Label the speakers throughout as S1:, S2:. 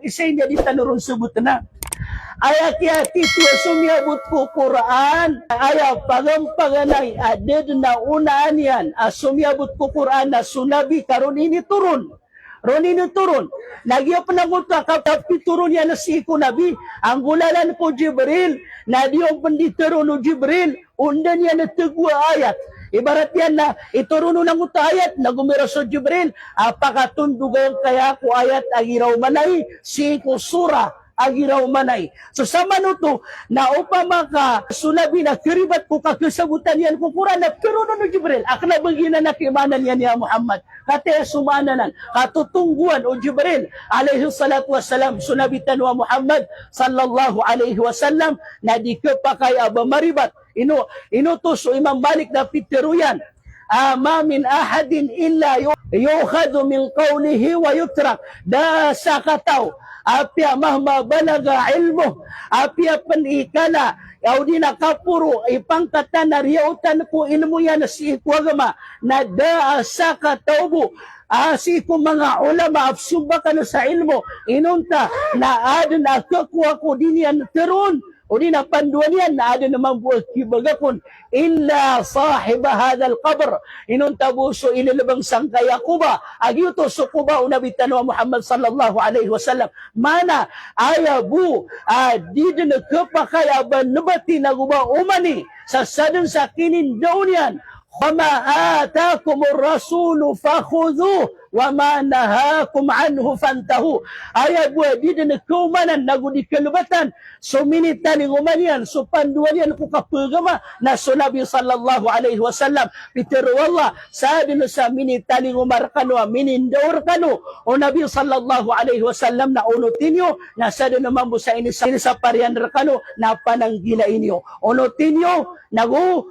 S1: Isay niya di tanurong subot na. Ayat-yati tuwa sumiyabot ko Quran. Ayaw pagampanganay aded na unaan yan. Sumiyabot ko Quran na sunabi karon ini turun. Ronino turun. Nagyo pananguta kapit turun yan na si ko nabi. Ang gulalan ko Jibril. Na diyong panditero no Jibril. Undan yan na tegwa ayat. Ibarat yan na ituruno ng utayat na gumiraso Jibril. Apakatundugan kaya ko ayat agiraw manay. Si ko sura agiraw manay. So sa manuto na upama ka sunabi na kiribat ko kakisabutan yan ko Quran na turuno ni Jibril. Akna bagina na kimanan yan ya Muhammad. Kate sumananan katutungguan o Jibril alaihi salatu wassalam sunabitan wa Muhammad sallallahu alaihi wasallam na di ka pa kay abamaribat. Inutos o Imam Malik na pitiruyan. Ma min ahadin illa yukhadu min qawlihi wa yutrak. Da sa kataw. Apya mahma balaga ilmu. Apya panikana. Yaw di nakapuro. Ipangkatan na riyautan ko ilmu yan si ikwagama. Na da sa katawbo. Si ko mga ulama. Absumba ka na sa ilmu. Inunta na adan akakuha ko din yan terun. O di na panduan yan na ada naman buwag kibagakon illa sahiba hadal qabr inuntabuso ilalabang sangkaya kuba agyuto so kuba unabitan wa Muhammad sallallahu alaihi wasallam mana ayabu di din kapakaya ban nabati na guba umani sa sadun sa kinin daun yan وَمَا آتَاكُمُ الرَّسُولُ فَخُذُوهُ وَمَا نَهَاكُمْ عَنْهُ فَانْتَهُوا. Ayaw buwa, di din nagkaumanan, nagudi kalubatan. So minitan ng umanian, so panduan yan ko kapagama na so Nabi sallallahu alaihi wasallam. Pero wallah, sa din sa minitan ng umarkano, minindaur kano, o Nabi sallallahu alaihi wasallam na unutin nyo, na sa din naman mo sa inisa parian kano, na pananggilain nyo. Unutin nyo,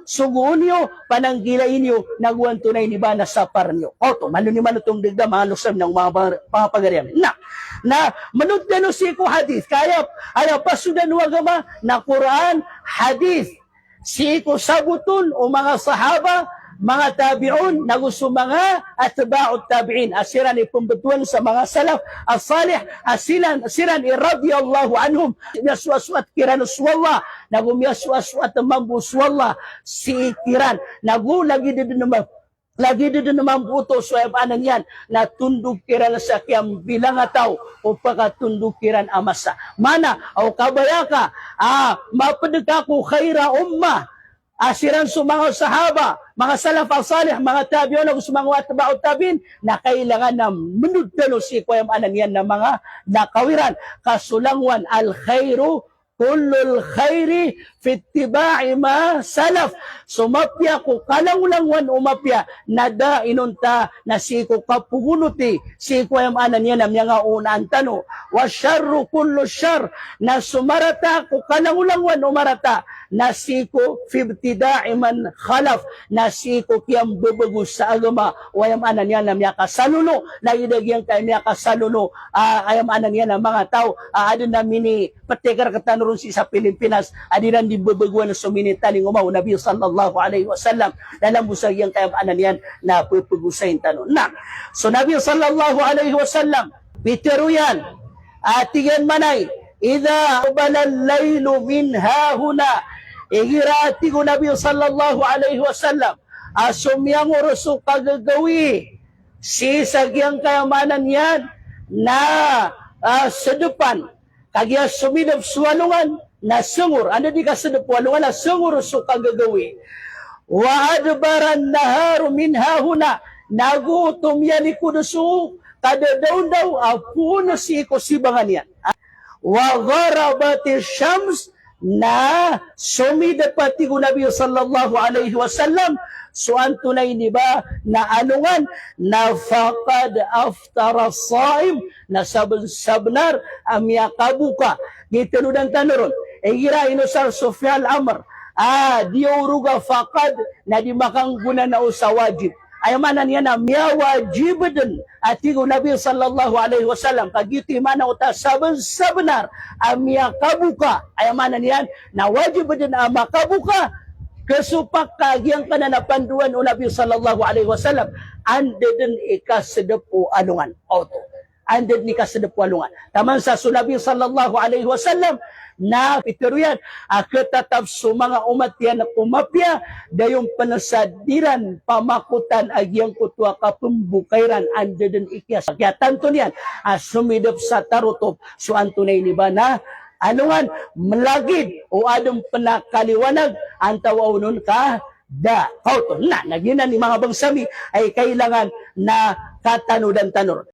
S1: suguun nyo, pananggilain nyo, naguan tunay ni ba na sapar nyo. Oto, manuniman itong digda, malusam ng mga pagariam. Na manud na si ko hadith, kaya pasudan wagama na Quran, hadith, si ko sabutun o mga sahaba, mga tabi'un, nagusto mga atba'ut tabi'in. Asiran ipumbetuan sa mga salaf, as-salih, asiran radiyallahu anhum. Yaswaswat kiran uswallah, nagumyaswaswat mambuswallah, si kiran. Lagi din naman buto so anan yan na tundog kiran sa kiyang bilang ataw o pagkatundog kiran amasa. Mana o kabayaka mapadagka ko khaira umma asiran sa mga sahaba, mga salaf al-salih, mga tabi'un o mga atba'ut tabi'in na kailangan na menudalo si kuyam anan yan na mga nakawiran. Kasulangwan al-khairu kullul khairi fittiba'i ma salaf. Sumapya ko kalangulangwan umapya nada inunta na si ko kapugunuti si ko yung anan yan ang mga unaan tano. Wa syarru kullu syar na sumarata ko kalangulangwan umarata na si ko fibtida'i man khalaf na si ko kiyang bubagus sa agama o yung anan yan ang mga kasaluno na idagyang kay mga kasaluno ayam anan yan ang mga tao adun na mini patikar katanurun si sa Pilipinas adiran di babaguan na suminitaling umaw Nabi sallallahu alaihi wasallam dalam busag yang kayang anan yan na pupugusayin tanong na. So Nabi sallallahu alaihi wasallam pitero yan atigan manay idha ubalal laylu min hahuna igirati ko Nabi sallallahu alaihi wasallam asumyang uruso kagagawi si sagyang kayamanan yan na sa depan kagya sumidap suwalungan na sungur. Ano di ka sumidap walungan na sungur so kagagawi. Wa adbaran naharu min hahuna. Nagutom yan ikudusu. Kadadaw daw apuno si ikusibangan yan. Wa gharabati syams na sumidap pati ko Nabi sallallahu alaihi wasallam. So ang tunay ni ba na anungan na faqad aftara saim na sabnar amya kabuka gitunudan tanuron gira inusar Sufyan Amr diuruga faqad na di makangguna na sa wajib ayamanan yan na miya wajibadan atigo Nabi sallallahu alaihi wasallam kagiti mana uta sabnar amya kabuka ayamanan yan na wajibadan amakabuka kesupak kagyang pananapanduan o Nabi sallallahu alaihi wasallam ande din ikasedep o anungan auto andad ni kasadapwalungan. Taman sa sunabi sallallahu alaihi wasallam na pituruyan akatatap sa mga umat yan na kumapya dayong panasadiran pamakutan agyang kutwa kapumbukairan andadin ikyas. Kaya tanto niyan sumidap sa tarutop so antunay ni ba na anuhan malagid o adong panakaliwanag ang tawawnon ka da kauton na nagina ni mga bangsami ay kailangan na katanudan tanor.